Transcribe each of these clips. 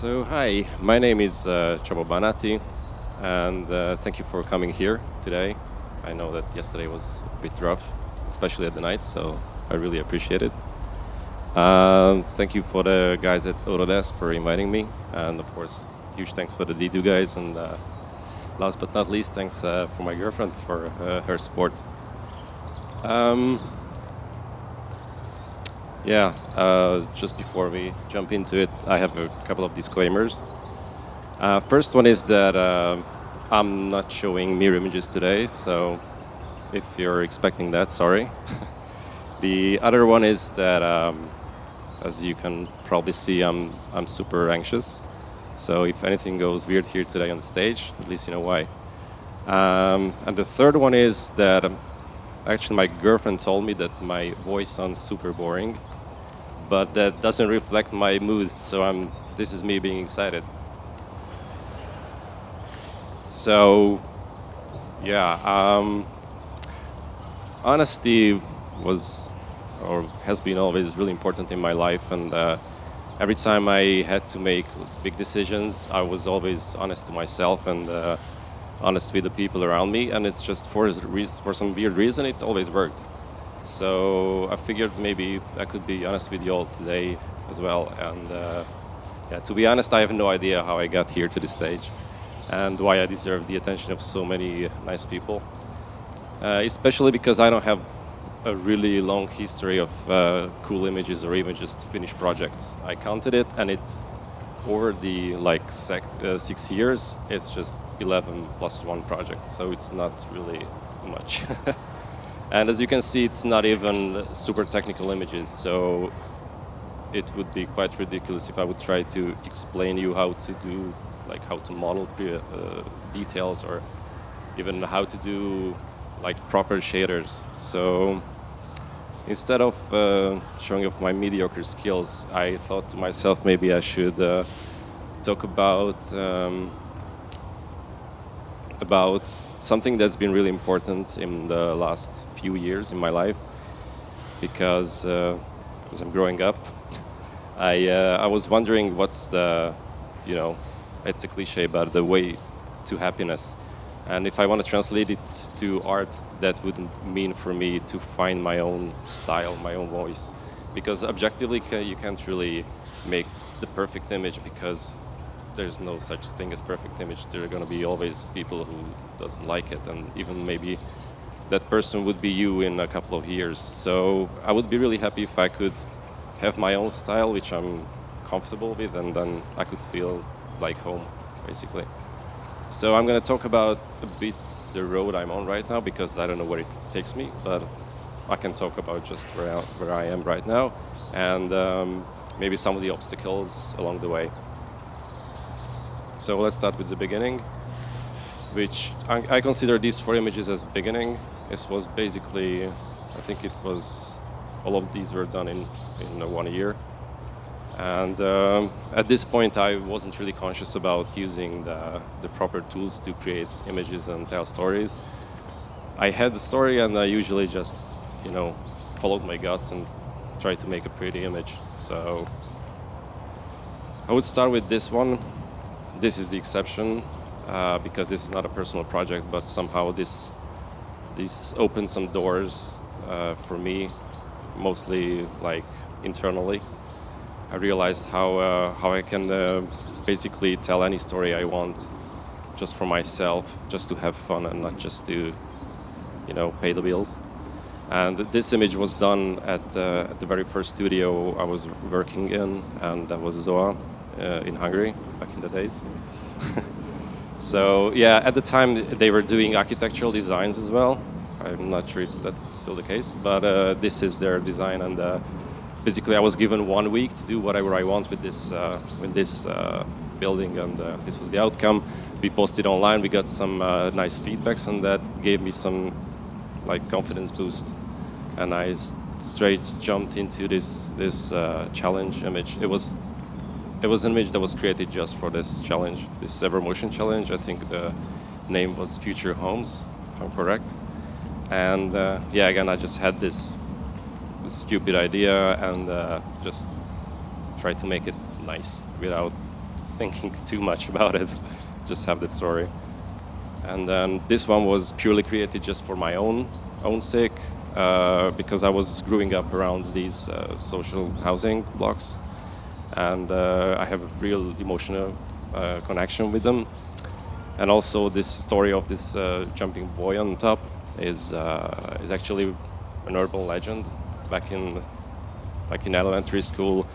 So hi, my name is Csaba Bánáti, and thank you for coming here today. I know that yesterday was a bit rough, especially at the night, so I really appreciate it. Thank you for the guys at Autodesk for inviting me, and of course, huge thanks for the D2 guys, and last but not least, thanks for my girlfriend for her support. Just before we jump into it, I have a couple of disclaimers. First one is that I'm not showing mirror images today, so if you're expecting that, sorry. The other one is that, as you can probably see, I'm super anxious. So if anything goes weird here today on the stage, at least you know why. And the third one is that actually my girlfriend told me that my voice sounds super boring, but that doesn't reflect my mood, so this is me being excited. So, honesty was or has been always really important in my life, and every time I had to make big decisions, I was always honest to myself and honest with the people around me, and it's just for some weird reason it always worked. So I figured maybe I could be honest with you all today as well, and to be honest, I have no idea how I got here to this stage and why I deserve the attention of so many nice people, especially because I don't have a really long history of cool images or even just finished projects. I counted it, and it's over the 6 years, it's just 11 plus 1 project, so it's not really much. And as you can see, it's not even super technical images, so it would be quite ridiculous if I would try to explain you how to do, how to model details, or even how to do proper shaders. So instead of showing off my mediocre skills, I thought to myself maybe I should talk about something that's been really important in the last few years in my life, because as I'm growing up, I was wondering what's the, it's a cliche, but the way to happiness. And if I want to translate it to art, that would mean for me to find my own style, my own voice. Because objectively, you can't really make the perfect image, because there's no such thing as perfect image. There are going to be always people who doesn't like it, and even maybe that person would be you in a couple of years. So I would be really happy if I could have my own style, which I'm comfortable with, and then I could feel like home, basically. So I'm going to talk about a bit the road I'm on right now, because I don't know where it takes me, but I can talk about just where I am right now, and maybe some of the obstacles along the way. So let's start with the beginning, which I consider these 4 images as beginning. This was basically, I think it was, all of these were done in 1 year. And at this point, I wasn't really conscious about using the proper tools to create images and tell stories. I had the story, and I usually just, followed my guts and tried to make a pretty image. So I would start with this one. This is the exception, because this is not a personal project, but somehow this opened some doors for me, mostly internally. I realized how I can basically tell any story I want just for myself, just to have fun and not just to, pay the bills. And this image was done at the very first studio I was working in, and that was Zoa in Hungary back in the days. So at the time they were doing architectural designs as well. I'm not sure if that's still the case, but this is their design, and basically I was given 1 week to do whatever I want with this building, and this was the outcome. We posted online, we got some nice feedbacks, and that gave me some confidence boost, and I straight jumped into this challenge image. It was an image that was created just for this challenge, this Ever Motion challenge. I think the name was Future Homes, if I'm correct. And again, I just had this stupid idea and just tried to make it nice without thinking too much about it. Just have that story. And then this one was purely created just for my own sake, because I was growing up around these social housing blocks, and I have a real emotional connection with them. And also this story of this jumping boy on top is actually an urban legend. Back in elementary school,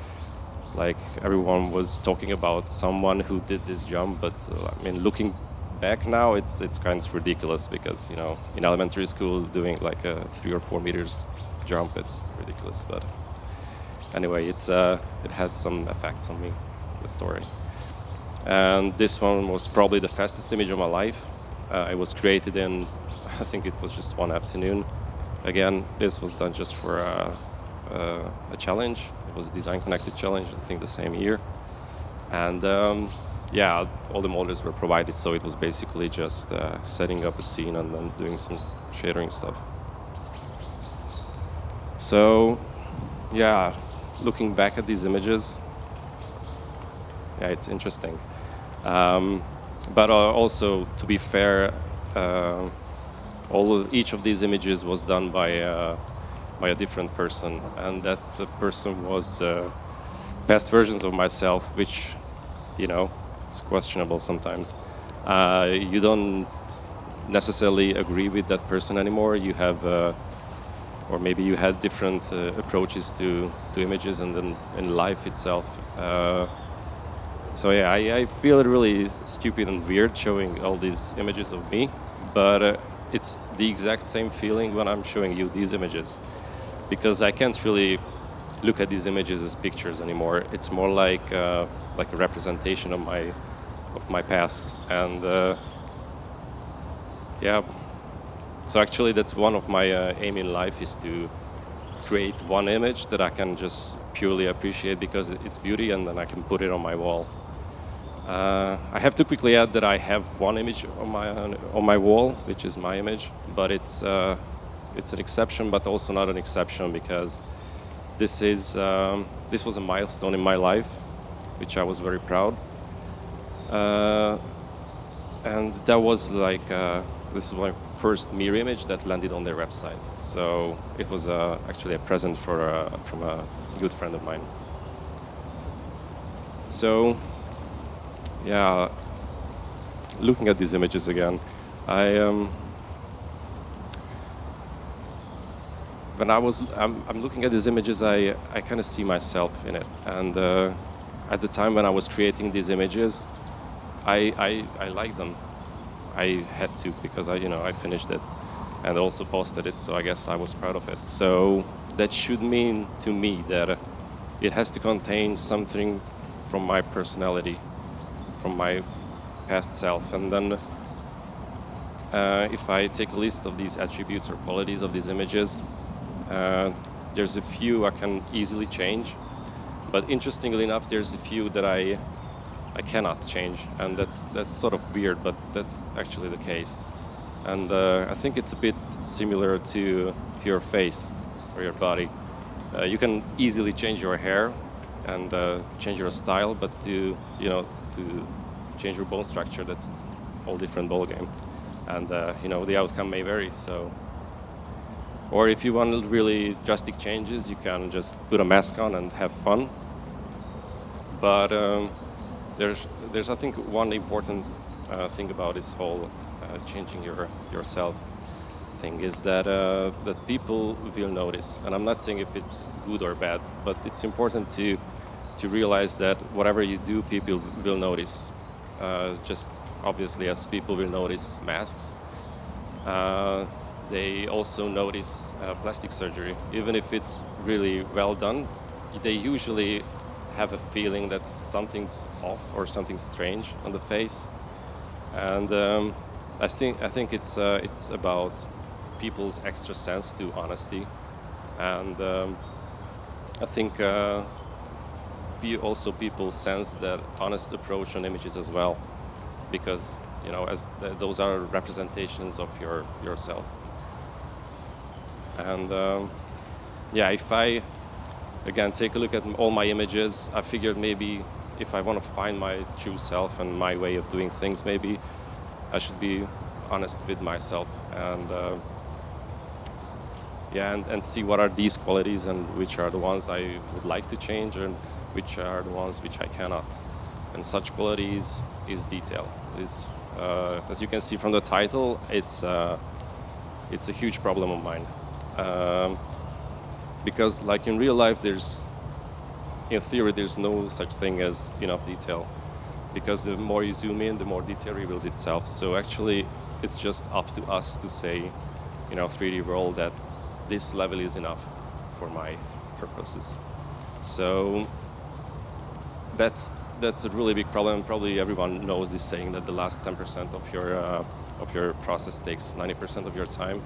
like everyone was talking about someone who did this jump, but I mean, looking back now, it's kind of ridiculous, because in elementary school doing like a 3 or 4 meters jump, it's ridiculous. But anyway, it had some effects on me, the story. And this one was probably the fastest image of my life. It was created in, I think it was just one afternoon. Again, this was done just for a challenge. It was a design connected challenge, I think the same year. And yeah, all the models were provided, so it was basically just setting up a scene and then doing some shadering stuff. So yeah, looking back at these images, yeah, it's interesting. But also, to be fair, each of these images was done by a different person, and that person was past versions of myself, which, it's questionable sometimes. You don't necessarily agree with that person anymore. You have, or maybe you had different approaches to images and then in life itself. So yeah, I feel really stupid and weird showing all these images of me, but it's the exact same feeling when I'm showing you these images, because I can't really look at these images as pictures anymore. It's more like a representation of my past, and yeah. So actually, that's one of my aim in life, is to create one image that I can just purely appreciate because it's beauty, and then I can put it on my wall. I have to quickly add that I have one image on my wall, which is my image, but it's an exception, but also not an exception, because this was a milestone in my life, which I was very proud. And that was like this is my first MIR image that landed on their website. So it was actually a present from a good friend of mine. So yeah, looking at these images again, when I'm looking at these images, I kind of see myself in it. And at the time when I was creating these images, I liked them. I had to, because I finished it and also posted it, so I guess I was proud of it. So that should mean to me that it has to contain something from my personality, from my past self. And then if I take a list of these attributes or qualities of these images, there's a few I can easily change, but interestingly enough, there's a few that I cannot change, and that's sort of weird, but that's actually the case. And I think it's a bit similar to your face or your body. You can easily change your hair and change your style, but to change your bone structure, that's a whole different ballgame. And the outcome may vary. So, or if you want really drastic changes, you can just put a mask on and have fun. But there's I think one important thing about this whole changing yourself thing is that people will notice. And I'm not saying if it's good or bad, but it's important to realize that whatever you do, people will notice. Just obviously, as people will notice masks, they also notice plastic surgery. Even if it's really well done, they usually have a feeling that something's off or something strange on the face. And I think it's about people's extra sense to honesty, and I think people sense that honest approach on images as well, because those are representations of yourself. And if I again take a look at all my images, I figured maybe if I want to find my true self and my way of doing things, maybe I should be honest with myself and and see what are these qualities and which are the ones I would like to change and which are the ones which I cannot. And such qualities is detail. As you can see from the title, it's a huge problem of mine. Because like in real life, in theory, there's no such thing as enough detail. Because the more you zoom in, the more detail reveals itself. So actually, it's just up to us to say in our 3D world that this level is enough for my purposes. So that's a really big problem. Probably everyone knows this saying that the last 10% of your process takes 90% of your time.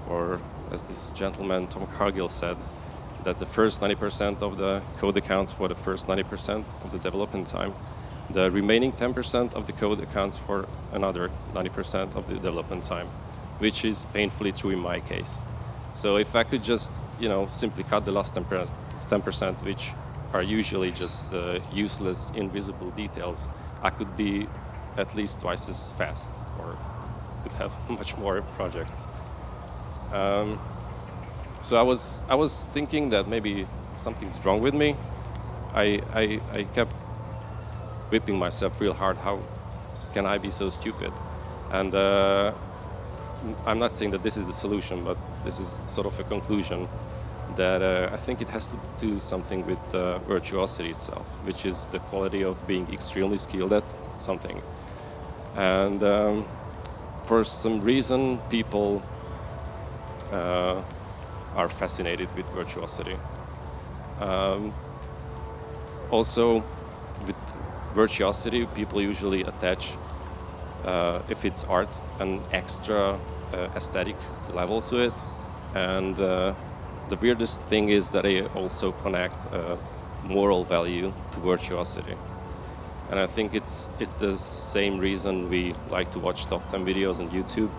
Or as this gentleman, Tom Cargill, said, that the first 90% of the code accounts for the first 90% of the development time. The remaining 10% of the code accounts for another 90% of the development time, which is painfully true in my case. So if I could just, simply cut the last 10%, which are usually just useless, invisible details, I could be at least twice as fast, or could have much more projects. So I was thinking that maybe something's wrong with me. I kept whipping myself real hard. How can I be so stupid? And I'm not saying that this is the solution, but this is sort of a conclusion that I think it has to do something with virtuosity itself, which is the quality of being extremely skilled at something. And for some reason, people are fascinated with virtuosity. Also, with virtuosity, people usually attach, if it's art, an extra aesthetic level to it. And the weirdest thing is that they also connect moral value to virtuosity. And I think it's the same reason we like to watch top 10 videos on YouTube,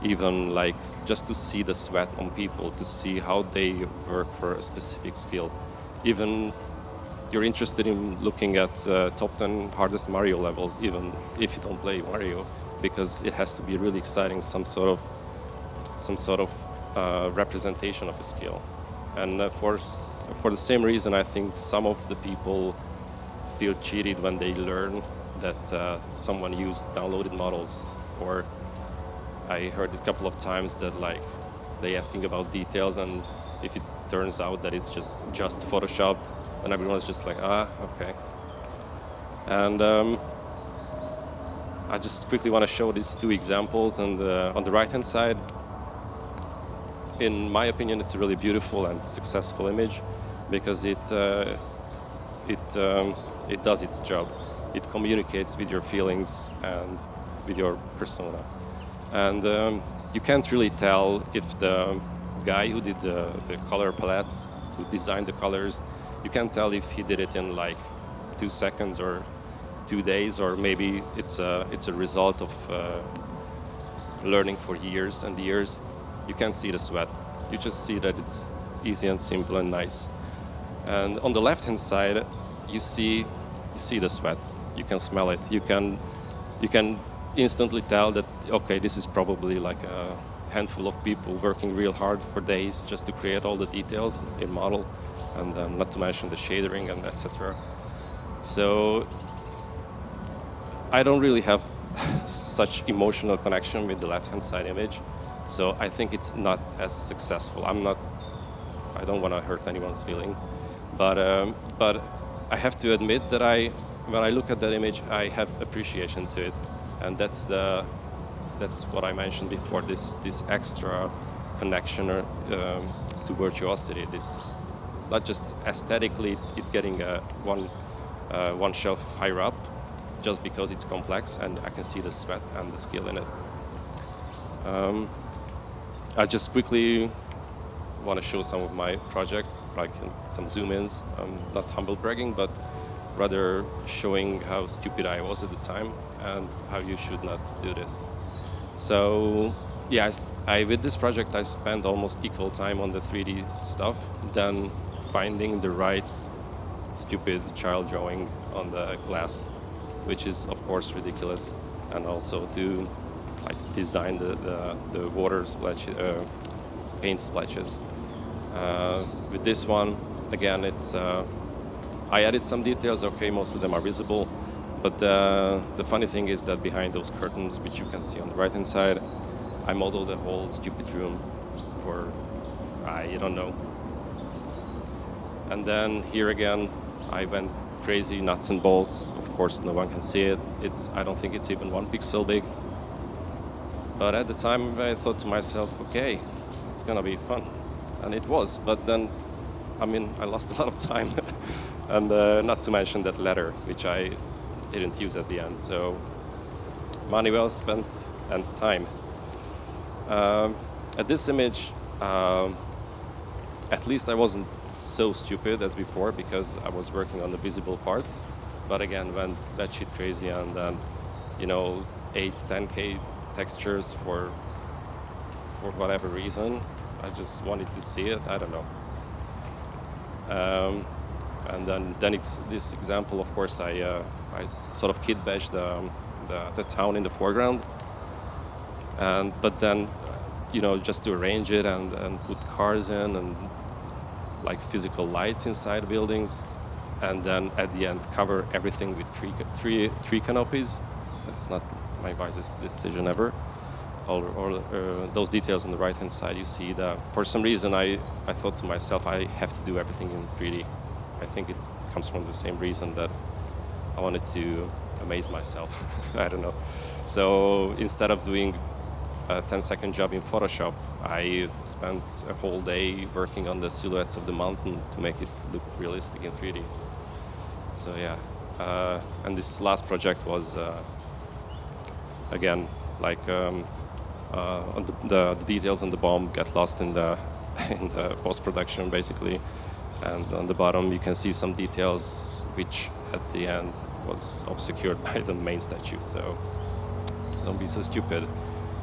even like just to see the sweat on people, to see how they work for a specific skill. Even you're interested in looking at top 10 hardest Mario levels, even if you don't play Mario, because it has to be really exciting, some sort of representation of a skill. And for the same reason, I think some of the people feel cheated when they learn that someone used downloaded models. Or I heard it a couple of times that like they asking about details, and if it turns out that it's just photoshopped, and everyone's just like, okay. And I just quickly want to show these two examples. And on the right-hand side, in my opinion, it's a really beautiful and successful image because it does its job. It communicates with your feelings and with your persona. And you can't really tell if the guy who did the color palette, who designed the colors, you can't tell if he did it in like 2 seconds or 2 days, or maybe it's a result of learning for years and years. You can't see the sweat. You just see that it's easy and simple and nice. And on the left-hand side, you see the sweat. You can smell it. You can instantly tell that, okay, this is probably like a handful of people working real hard for days just to create all the details in model, and not to mention the shadering and etc. So I don't really have such emotional connection with the left-hand side image. So I think it's not as successful. I don't want to hurt anyone's feeling, but I have to admit that when I look at that image, I have appreciation to it, and that's what I mentioned before. This extra connection to virtuosity. This not just aesthetically it getting one shelf higher up, just because it's complex and I can see the sweat and the skill in it. I just quickly want to show some of my projects, like some zoom-ins. Not humble bragging, but rather showing how stupid I was at the time and how you should not do this. So, yes, with this project I spent almost equal time on the 3D stuff than finding the right stupid child drawing on the glass, which is of course ridiculous, and also to like design the water splash, paint splashes. With this one, again, it's I added some details. Okay, most of them are visible, but the funny thing is that behind those curtains, which you can see on the right hand side, I modeled the whole stupid room for I don't know. And then here again, I went crazy, nuts and bolts. Of course, no one can see it. I don't think it's even 1 pixel big. But at the time, I thought to myself, okay, it's gonna be fun, and it was. But then, I mean, I lost a lot of time, and not to mention that letter, which I didn't use at the end. So, money well spent and time. At this image, at least I wasn't so stupid as before because I was working on the visible parts. But again, went batshit crazy and then, 8, 10K textures for whatever reason. I just wanted to see it. I don't know. And then this example, of course, I sort of kit bashed the town in the foreground. But then, just to arrange it and put cars in and like physical lights inside buildings, and then at the end cover everything with tree canopies. That's not my wisest decision ever. All those details on the right hand side, you see that for some reason I thought to myself, I have to do everything in 3D. I think it comes from the same reason that I wanted to amaze myself. I don't know. So instead of doing a 10-second job in Photoshop, I spent a whole day working on the silhouettes of the mountain to make it look realistic in 3D. So yeah, and this last project was again like on the details on the bomb get lost in the post-production basically, and on the bottom you can see some details which at the end was obscured by the main statue. So don't be so stupid.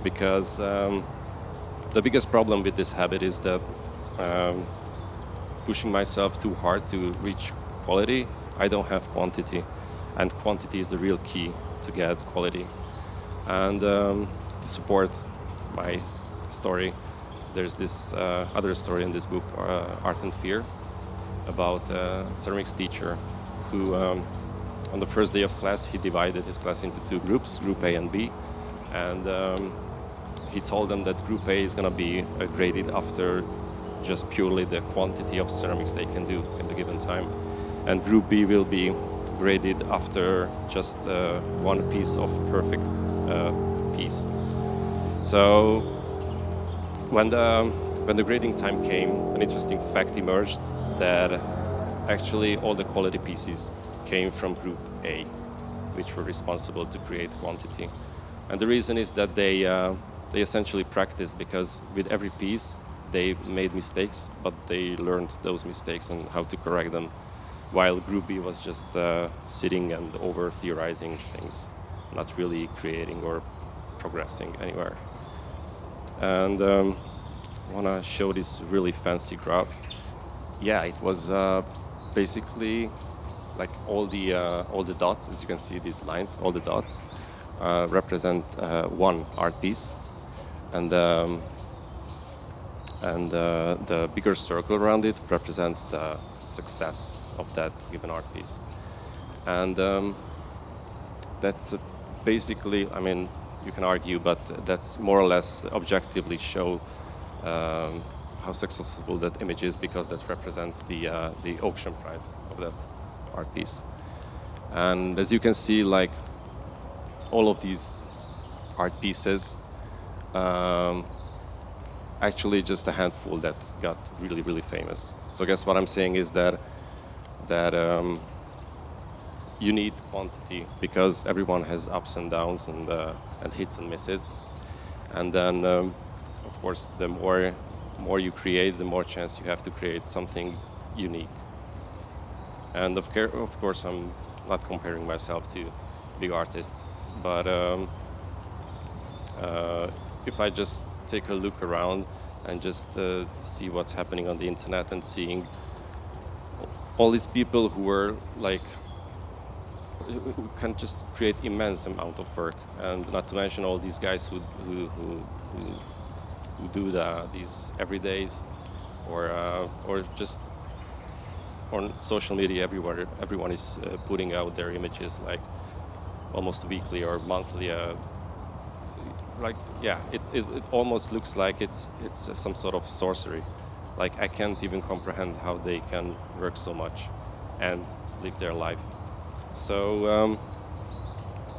Because the biggest problem with this habit is that pushing myself too hard to reach quality, I don't have quantity, and quantity is the real key to get quality. And to support my story, there's this other story in this book, Art and Fear, about a ceramics teacher who, on the first day of class, he divided his class into 2 groups, Group A and B, and he told them that Group A is going to be graded after just purely the quantity of ceramics they can do in the given time. And Group B will be graded after just one piece of perfect piece. So when the grading time came, an interesting fact emerged that actually all the quality pieces came from Group A, which were responsible to create quantity. And the reason is that they essentially practiced, because with every piece they made mistakes, but they learned those mistakes and how to correct them, while Group B was just sitting and over-theorizing things, not really creating or progressing anywhere. And I want to show this really fancy graph. Yeah, it was basically like all the dots, as you can see, these lines, all the dots represent one art piece. And the bigger circle around it represents the success of that given art piece. And that's basically, I mean, you can argue, but that's more or less objectively show how successful that image is, because that represents the auction price of that art piece. And as you can see, like all of these art pieces, actually just a handful that got really, really famous. So I guess what I'm saying is that you need quantity, because everyone has ups and downs and hits and misses. And then, of course, the more you create, the more chance you have to create something unique. And of course, I'm not comparing myself to big artists, but if I just take a look around and just see what's happening on the internet and seeing all these people who were like, who can just create immense amount of work, and not to mention all these guys who do these everydays, or just on social media everywhere. Everyone is putting out their images like almost weekly or monthly. Like, yeah, it almost looks like it's some sort of sorcery. Like, I can't even comprehend how they can work so much and live their life. So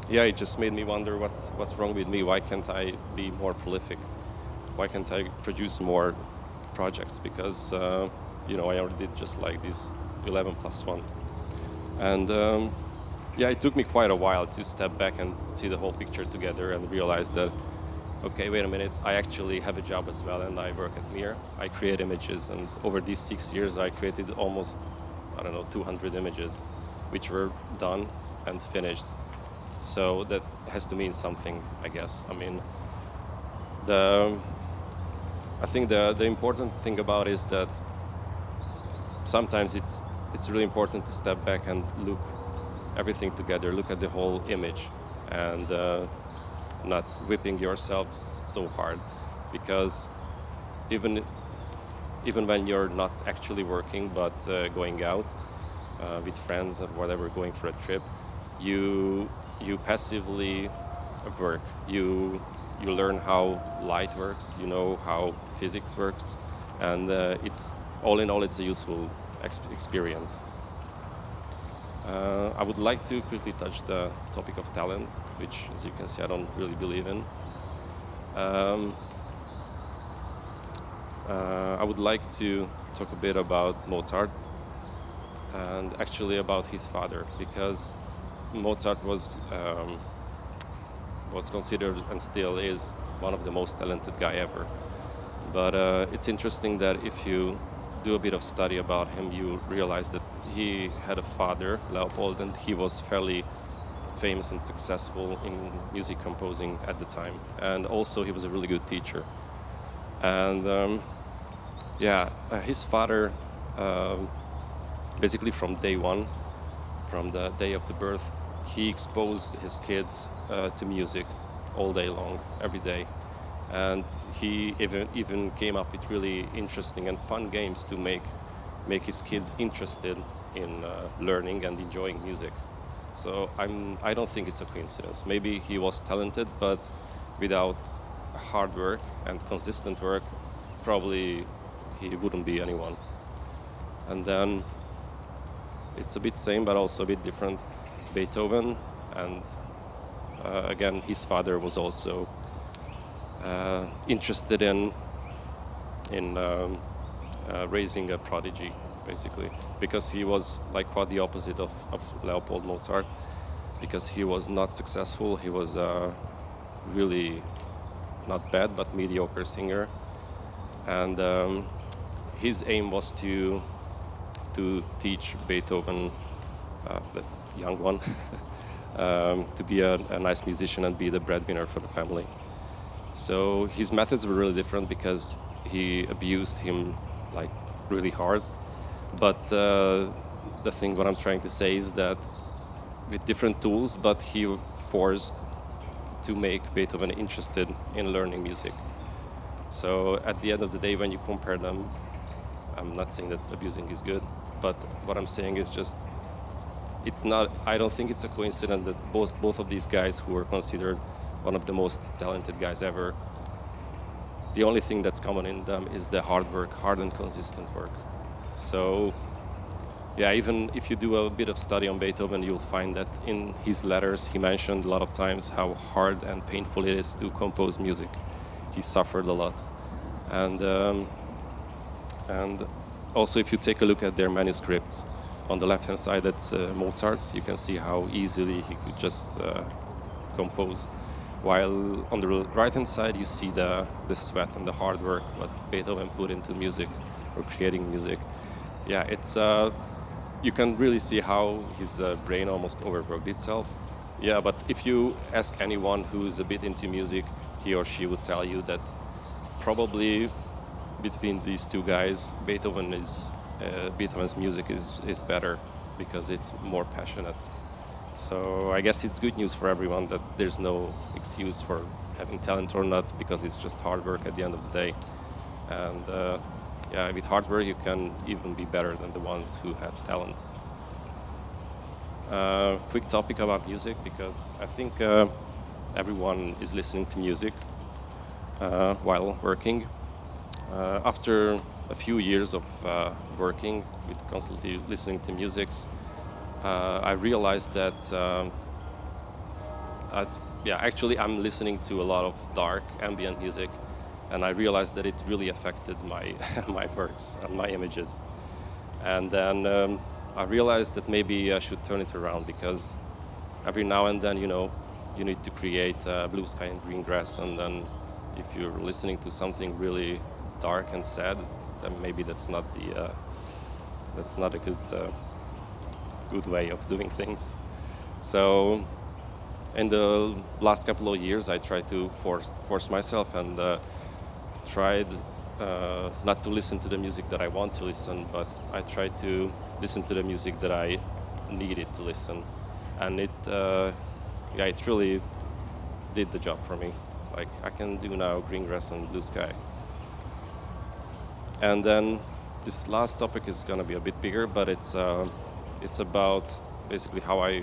yeah, it just made me wonder what's wrong with me. Why can't I be more prolific? Why can't I produce more projects? Because I already did just like this 11 plus 1. And yeah, it took me quite a while to step back and see the whole picture together and realize that, okay, wait a minute, I actually have a job as well, and I work at MIR. I create images, and over these 6 years I created almost, 200 images, which were done and finished. So that has to mean something, I guess. I mean, I think the important thing about it is that sometimes it's really important to step back and look everything together, look at the whole image, and not whipping yourself so hard, because even when you're not actually working but going out with friends or whatever, going for a trip, you passively work. You learn how light works, you know how physics works, and it's all in all, it's a useful experience. I would like to quickly touch the topic of talent, which, as you can see, I don't really believe in. I would like to talk a bit about Mozart, and actually about his father, because Mozart was considered, and still is, one of the most talented guy ever. But it's interesting that if you do a bit of study about him, you realize that he had a father, Leopold, and he was fairly famous and successful in music composing at the time. And also he was a really good teacher. And his father, basically from day one, from the day of the birth, he exposed his kids to music all day long, every day. And he even came up with really interesting and fun games to make his kids interested in learning and enjoying music. So I don't think it's a coincidence. Maybe he was talented, but without hard work and consistent work, probably he wouldn't be anyone. And then it's a bit same, but also a bit different. Beethoven, and again, his father was also interested in raising a prodigy, basically, because he was like quite the opposite of Leopold Mozart, because he was not successful. He was really not bad, but mediocre singer, and his aim was to teach Beethoven, the young one, to be a nice musician and be the breadwinner for the family. So his methods were really different, because he abused him like really hard. But the thing what I'm trying to say is that with different tools, but he forced to make Beethoven interested in learning music. So at the end of the day, when you compare them, I'm not saying that abusing is good, but what I'm saying is just, I don't think it's a coincidence that both of these guys, who were considered one of the most talented guys ever, the only thing that's common in them is the hard and consistent work. So yeah, even if you do a bit of study on Beethoven, you'll find that in his letters he mentioned a lot of times how hard and painful it is to compose music. He suffered a lot. And also, if you take a look at their manuscripts, on the left-hand side, that's Mozart's. You can see how easily he could just compose. While on the right-hand side, you see the sweat and the hard work what Beethoven put into music, or creating music. Yeah, it's you can really see how his brain almost overworked itself. Yeah, but if you ask anyone who's a bit into music, he or she would tell you that probably between these two guys, Beethoven is Beethoven's music is better because it's more passionate. So I guess it's good news for everyone that there's no excuse for having talent or not, because it's just hard work at the end of the day. And yeah, with hard work you can even be better than the ones who have talent. Quick topic about music, because I think everyone is listening to music while working. After a few years of working with constantly listening to music, I realized that actually I'm listening to a lot of dark ambient music, and I realized that it really affected my my works and my images. And then I realized that maybe I should turn it around, because every now and then, you need to create blue sky and green grass, and then if you're listening to something really dark and sad, then maybe that's not a good way of doing things. So in the last couple of years, I tried to force myself, and tried not to listen to the music that I want to listen, but I tried to listen to the music that I needed to listen, and it really did the job for me. Like, I can do now green grass and blue sky. And then this last topic is gonna be a bit bigger, but it's about basically how I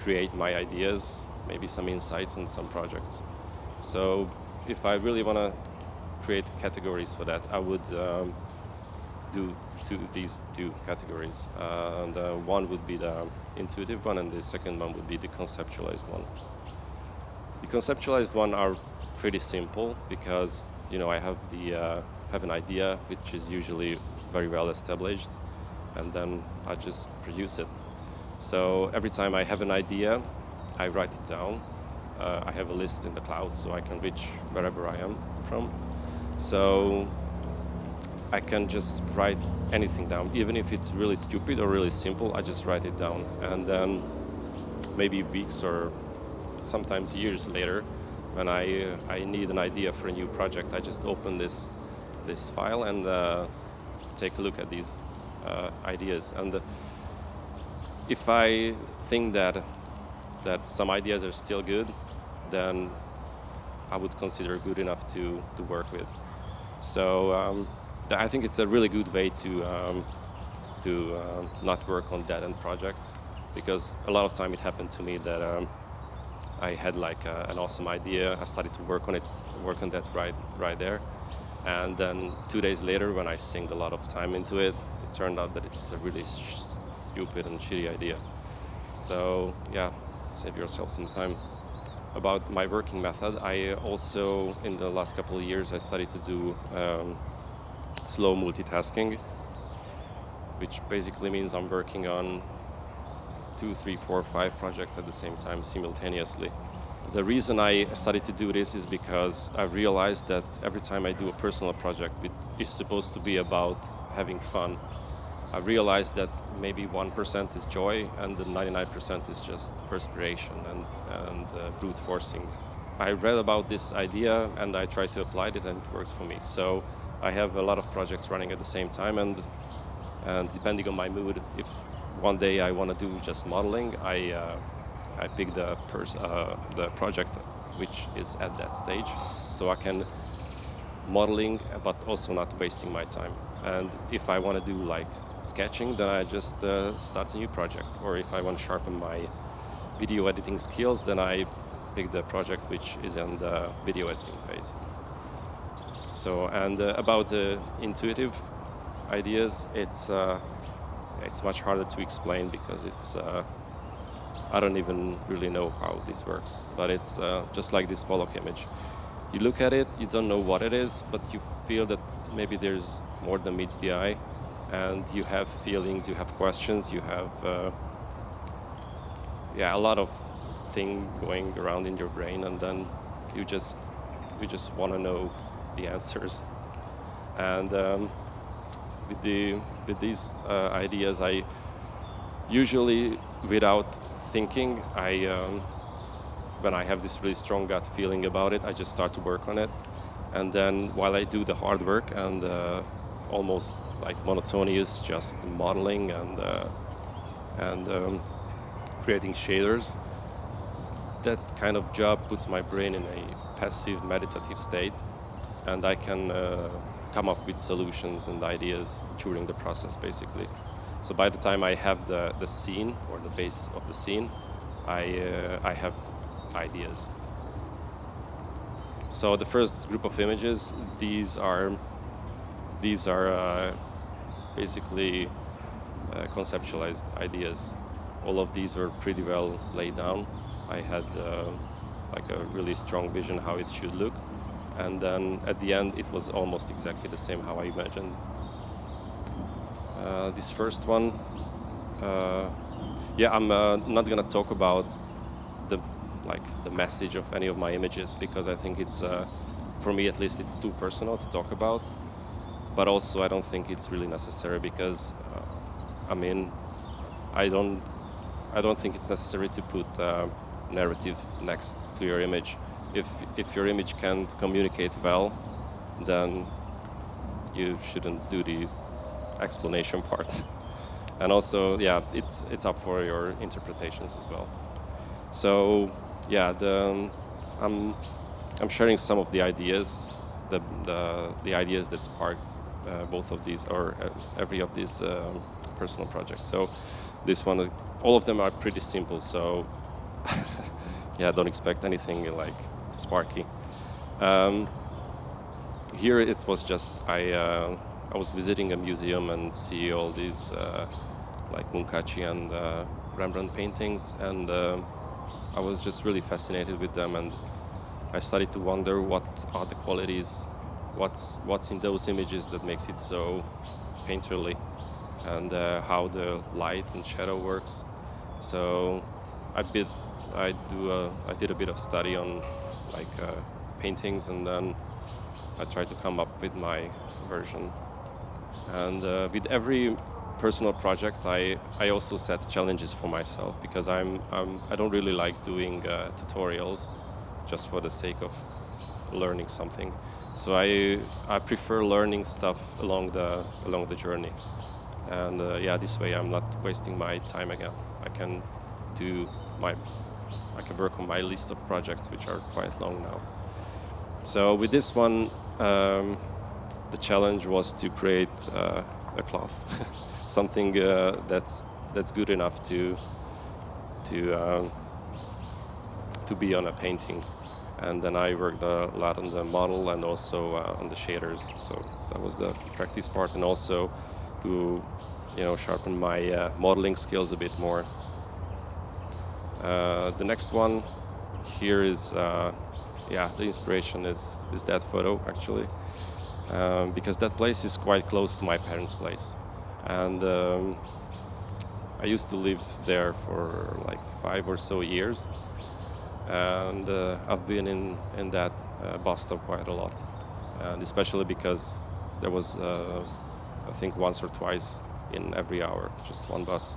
create my ideas, maybe some insights on some projects. So if I really want to create categories for that, I would do these two categories. And one would be the intuitive one, and the second one would be the conceptualized one. The conceptualized one are pretty simple, because I have an idea which is usually very well established, and then I just produce it. So every time I have an idea, I write it down. I have a list in the cloud, so I can reach wherever I am from. So I can just write anything down, even if it's really stupid or really simple. I just write it down, and then maybe weeks or sometimes years later, when I need an idea for a new project, I just open this file and take a look at these ideas. And if I think that some ideas are still good, then I would consider good enough to work with. So I think it's a really good way to not work on dead-end projects, because a lot of time it happened to me that I had like an awesome idea. I started to work on that right there, and then 2 days later, when I sank a lot of time into it, it turned out that it's a really stupid and shitty idea. So yeah, save yourself some time. About my working method, I also, in the last couple of years, I started to do slow multitasking, which basically means I'm working on 2, 3, 4, 5 projects at the same time simultaneously. The reason I started to do this is because I realized that every time I do a personal project, it is supposed to be about having fun. I realized that maybe 1% is joy and the 99% is just perspiration and brute forcing. I read about this idea and I tried to apply it, and it worked for me. So I have a lot of projects running at the same time, and depending on my mood, if one day I want to do just modeling, I pick the project which is at that stage, so I can modeling but also not wasting my time. And if I want to do like sketching, then I just start a new project. Or if I want to sharpen my video editing skills, then I pick the project which is in the video editing phase. So, and about intuitive ideas, it's much harder to explain, because it's I don't even really know how this works, but it's just like this Pollock image. You look at it, you don't know what it is, but you feel that maybe there's more than meets the eye, and you have feelings, you have questions, you have a lot of things going around in your brain, and then you just want to know the answers. And with these ideas, I usually, without thinking, when I have this really strong gut feeling about it, I just start to work on it. And then while I do the hard work and almost like monotonous, just modeling and creating shaders. That kind of job puts my brain in a passive meditative state, and I can come up with solutions and ideas during the process, basically. So by the time I have the scene or the base of the scene, I have ideas. So the first group of images, these are basically conceptualized ideas. All of these were pretty well laid down. I had like a really strong vision how it should look, and then at the end it was almost exactly the same how I imagined. This first one, I'm not gonna talk about the message of any of my images, because I think it's for me at least it's too personal to talk about. But also I don't think it's really necessary, because I don't think it's necessary to put narrative next to your image. If your image can't communicate well, then you shouldn't do the explanation part. And also, it's up for your interpretations as well. So I'm sharing some of the ideas, the ideas that sparked both of these, or every of these personal projects. So this one, all of them are pretty simple. So don't expect anything like sparky. Here it was just I was visiting a museum and see all these like Munkachi and Rembrandt paintings, and I was just really fascinated with them, and I started to wonder what are the qualities, what's in those images that makes it so painterly, and how the light and shadow works. So I did a bit of study on like paintings, and then I tried to come up with my version. And with every personal project, I also set challenges for myself, because I don't really like doing tutorials just for the sake of learning something. So I prefer learning stuff along the journey, and this way I'm not wasting my time again. I can work on my list of projects, which are quite long now. So with this one, the challenge was to create a cloth, something that's good enough to be on a painting. And then I worked a lot on the model and also on the shaders. So that was the practice part, and also to sharpen my modeling skills a bit more. The next one here is the inspiration is that photo, actually, because that place is quite close to my parents' place, and I used to live there for like 5 or so years, and I've been in that bus stop quite a lot, and especially because there was I think once or twice in every hour just one bus.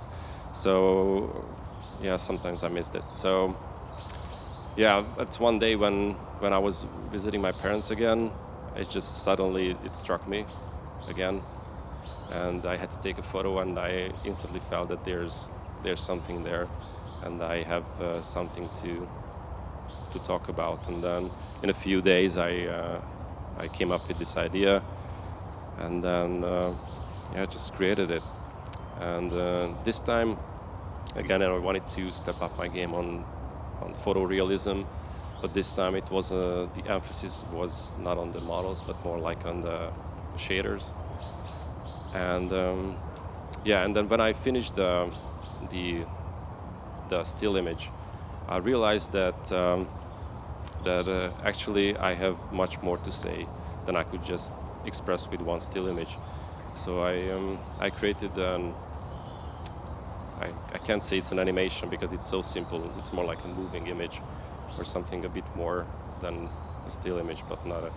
So sometimes I missed it. So it's one day when I was visiting my parents again, it just suddenly struck me again, and I had to take a photo, and I instantly felt that there's something there, and I have something to talk about. And then in a few days I came up with this idea, and then just created it. And this time again I wanted to step up my game on photorealism, but this time it was the emphasis was not on the models but more like on the shaders. And and then when I finished the still image, I realized that actually I have much more to say than I could just express with one still image. So I created I can't say it's an animation because it's so simple. It's more like a moving image or something a bit more than a still image, but not a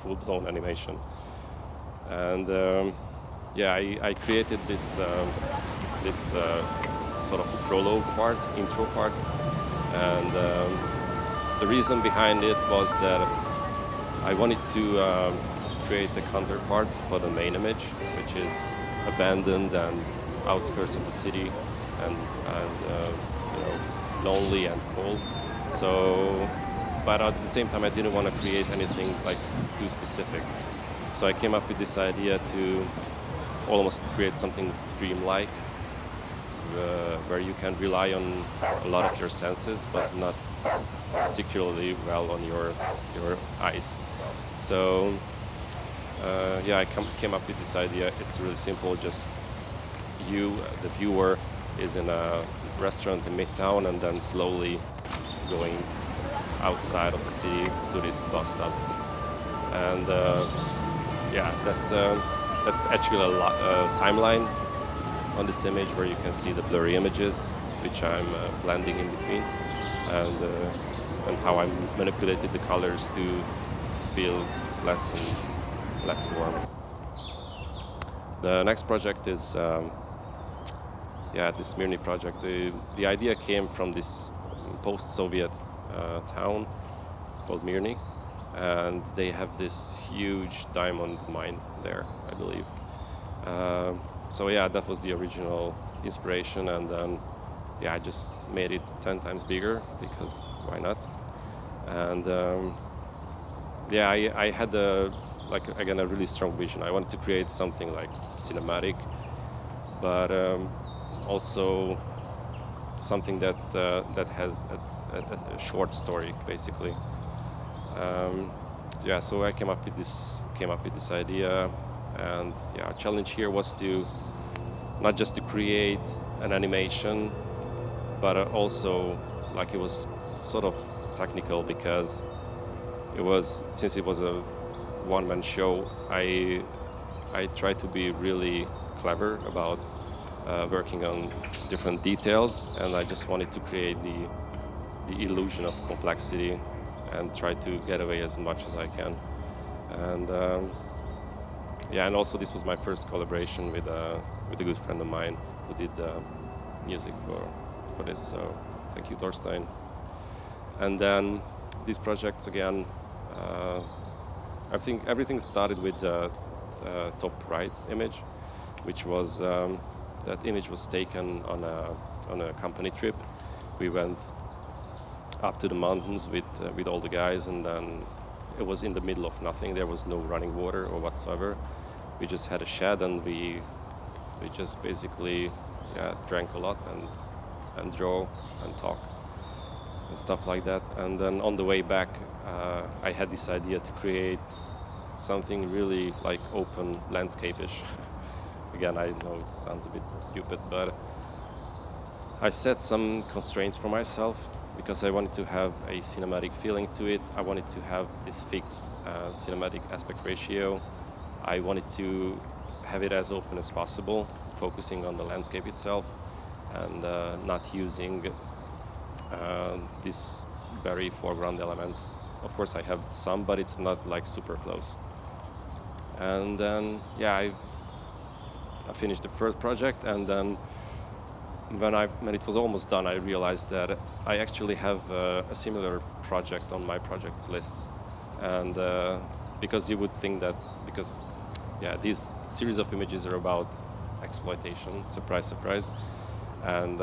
full-blown animation. And I created this sort of prologue part, intro part, and the reason behind it was that I wanted to create a counterpart for the main image, which is abandoned and outskirts of the city, and lonely and cold. So, but at the same time, I didn't want to create anything like too specific. So I came up with this idea to almost create something dreamlike, where you can rely on a lot of your senses, but not particularly well on your eyes. So I came up with this idea. It's really simple. Just you, the viewer, is in a restaurant in Midtown, and then slowly going outside of the city to this bus stop. And that's actually a timeline on this image where you can see the blurry images, which I'm blending in between, and how I manipulated the colors to feel less and less warm. The next project is this Mirny project. The idea came from this post-Soviet town called Mirny, and they have this huge diamond mine there, I believe. That was the original inspiration, and then I just made it 10 times bigger, because why not? And I had a really strong vision. I wanted to create something like cinematic, but also something that has a short story, basically. So I came up with this idea, and our challenge here was to not just to create an animation, but also it was sort of technical, because since it was a one-man show, I tried to be really clever about working on different details, and I just wanted to create the illusion of complexity and try to get away as much as I can. And and also this was my first collaboration with a good friend of mine who did music for this. So thank you, Thorstein. And then these projects again, I think everything started with the top right image, which was that image was taken on a company trip. We went up to the mountains with all the guys, and then it was in the middle of nothing. There was no running water or whatsoever. We just had a shed, and we just basically drank a lot and draw and talk and stuff like that. And then on the way back, I had this idea to create something really like open landscape-ish. Again, I know it sounds a bit stupid, but I set some constraints for myself because I wanted to have a cinematic feeling to it. I wanted to have this fixed cinematic aspect ratio. I wanted to have it as open as possible, focusing on the landscape itself and not using these very foreground elements. Of course, I have some, but it's not like super close. And then, I finished the first project, and then when it was almost done, I realized that I actually have a similar project on my projects list. And because you would think that, these series of images are about exploitation, surprise, surprise. And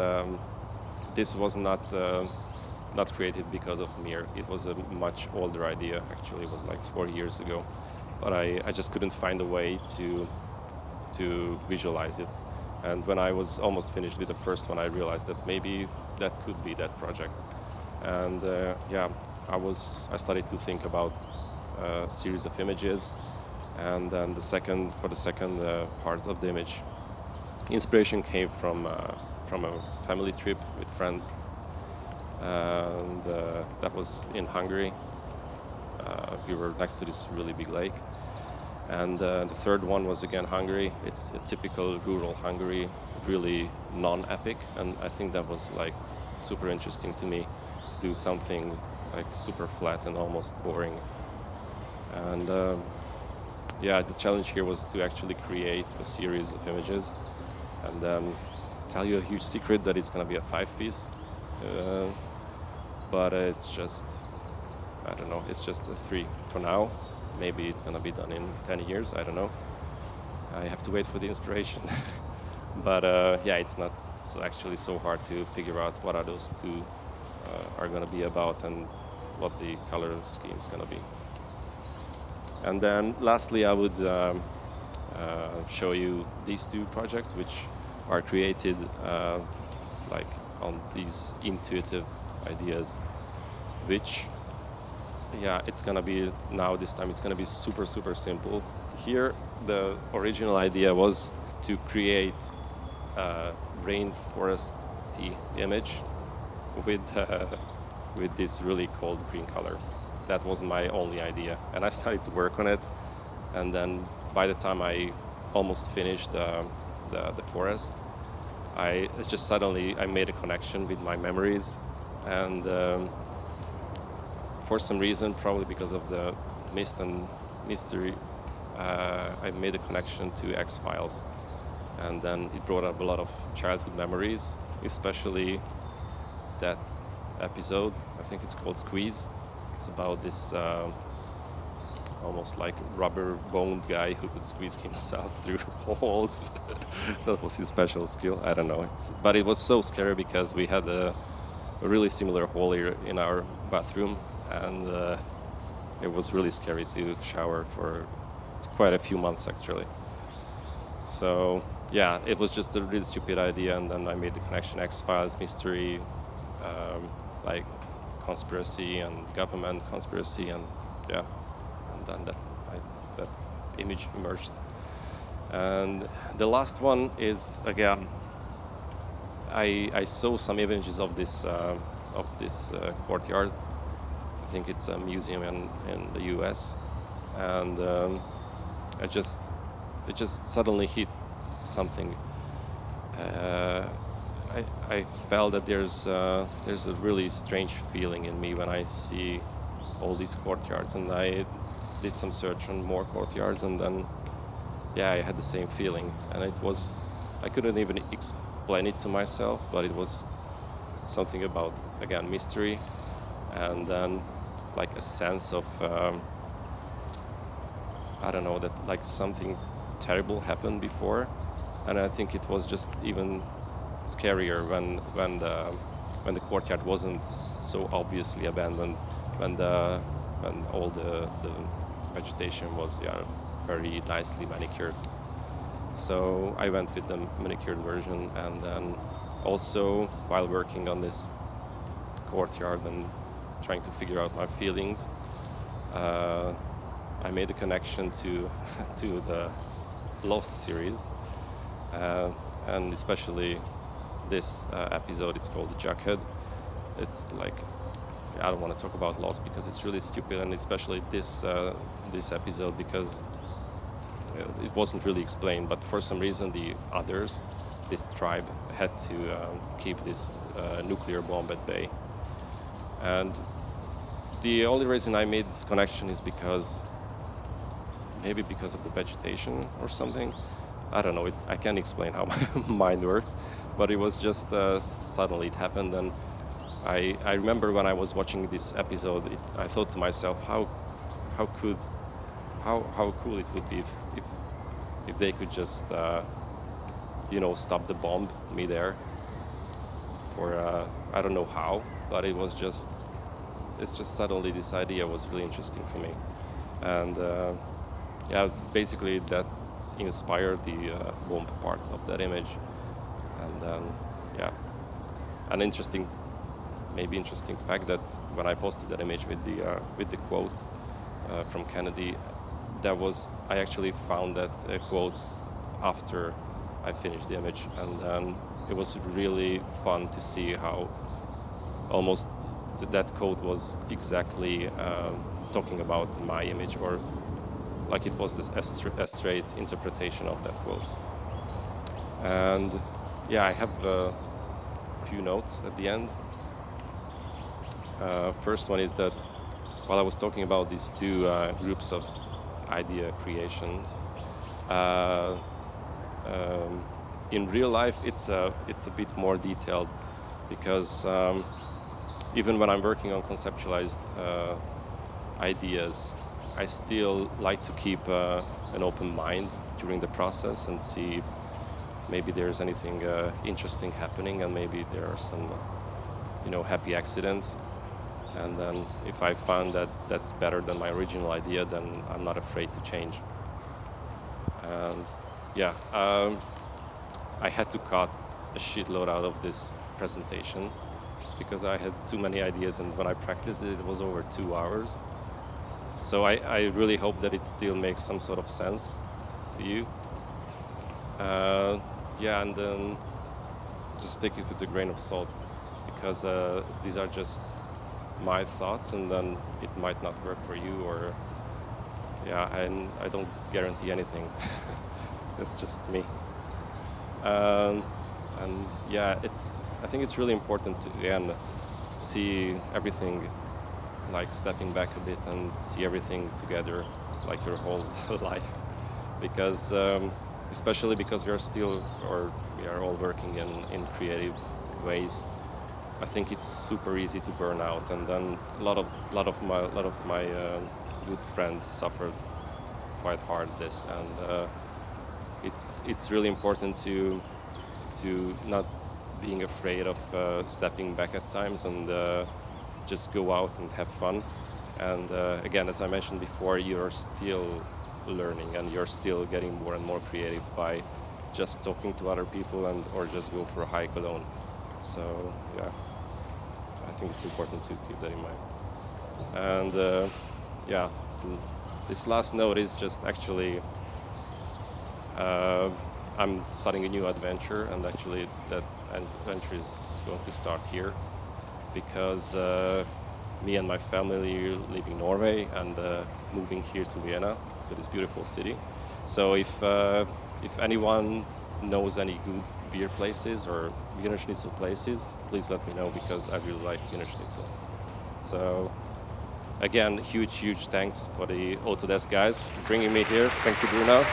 this was not created because of MIR. It was a much older idea, actually. It was like 4 years ago. But I just couldn't find a way to visualize it. And when I was almost finished with the first one, I realized that maybe that could be that project. And I started to think about a series of images, and then the second part of the image, inspiration came from a family trip with friends, and that was in Hungary. We were next to this really big lake. And the third one was again Hungary. It's a typical rural Hungary, really non-epic, and I think that was like super interesting to me to do something like super flat and almost boring. And the challenge here was to actually create a series of images, and tell you a huge secret that it's going to be a 5-piece, but it's just, I don't know, it's just a 3 for now. maybe it's gonna be done in 10 years. I don't know. I have to wait for the inspiration. But yeah, it's not actually so hard to figure out what are those two are gonna be about and what the color scheme is gonna be. And then lastly, I would show you these two projects, which are created like on these intuitive ideas, which, yeah, it's gonna be now this time it's gonna be super simple. Here, the original idea was to create a rainforesty image with this really cold green color. That was my only idea, and I started to work on it. And then by the time I almost finished the forest, it's just suddenly I made a connection with my memories, and for some reason, probably because of the mist and mystery, I made a connection to X-Files, and then it brought up a lot of childhood memories, especially that episode. I think it's called Squeeze. It's about this almost like rubber-boned guy who could squeeze himself through walls. That was his special skill. I don't know. But it was so scary because we had a really similar hole here in our bathroom, and it was really scary to shower for quite a few months actually. So yeah, it was just a really stupid idea, and then I made the connection: X-Files, mystery, like conspiracy and government conspiracy, and yeah, and then that image emerged. And the last one is, again, I saw some images of this courtyard. I think it's a museum in the US, and it just suddenly hit something. I felt that there's a really strange feeling in me when I see all these courtyards, and I did some search on more courtyards, and then yeah, I had the same feeling, and I couldn't even explain it to myself, but it was something about, again, mystery, and then like a sense of I don't know, that like something terrible happened before, and I think it was just even scarier when the courtyard wasn't so obviously abandoned, when all the vegetation was very nicely manicured. So I went with the manicured version, and then also while working on this courtyard and trying to figure out my feelings, I made a connection to the Lost series, and especially this episode. It's called The Jughead. It's like, I don't want to talk about Lost because it's really stupid, and especially this episode because it wasn't really explained, but for some reason the others, this tribe, had to keep this nuclear bomb at bay. And the only reason I made this connection is maybe because of the vegetation or something. I don't know, I can't explain how my mind works, but it was just suddenly it happened. And I remember when I was watching this episode, I thought to myself, how cool it would be if they could just stop the bomb midair for I don't know how, but it's just suddenly this idea was really interesting for me, and basically that inspired the bomb part of that image. And then an interesting fact that when I posted that image with the quote from Kennedy, I actually found that quote after I finished the image, and then it was really fun to see how almost that quote was exactly talking about my image, or like it was a straight interpretation of that quote. And I have a few notes at the end. First one is that while I was talking about these two groups of idea creations, in real life it's a bit more detailed, because even when I'm working on conceptualized ideas, I still like to keep an open mind during the process and see if maybe there's anything interesting happening, and maybe there are some, happy accidents. And then if I find that that's better than my original idea, then I'm not afraid to change. And yeah, I had to cut a shitload out of this presentation because I had too many ideas, and when I practiced it, it was over 2 hours. So I really hope that it still makes some sort of sense to you. Yeah, and then just take it with a grain of salt, because these are just my thoughts, and then it might not work for you, or and I don't guarantee anything. It's just me. And yeah, I think it's really important to, again, see everything, like stepping back a bit and see everything together, like your whole life, because especially because we are all working in creative ways. I think it's super easy to burn out, and then a lot of my good friends suffered quite hard this, and it's really important to not being afraid of stepping back at times, and just go out and have fun. And again, as I mentioned before, you're still learning, and you're still getting more and more creative by just talking to other people or just go for a hike alone. So yeah, I think it's important to keep that in mind. And yeah, this last note is just actually I'm starting a new adventure, and actually that adventure is going to start here, because me and my family live in Norway, and moving here to Vienna, to this beautiful city. So if anyone knows any good beer places or Wiener Schnitzel places, please let me know, because I really like Wiener Schnitzel. So again, huge thanks for the Autodesk guys for bringing me here. Thank you, Bruno.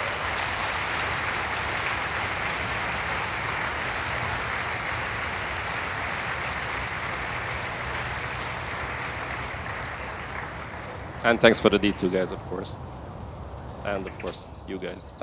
And thanks for the D2 guys, of course. And of course, you guys.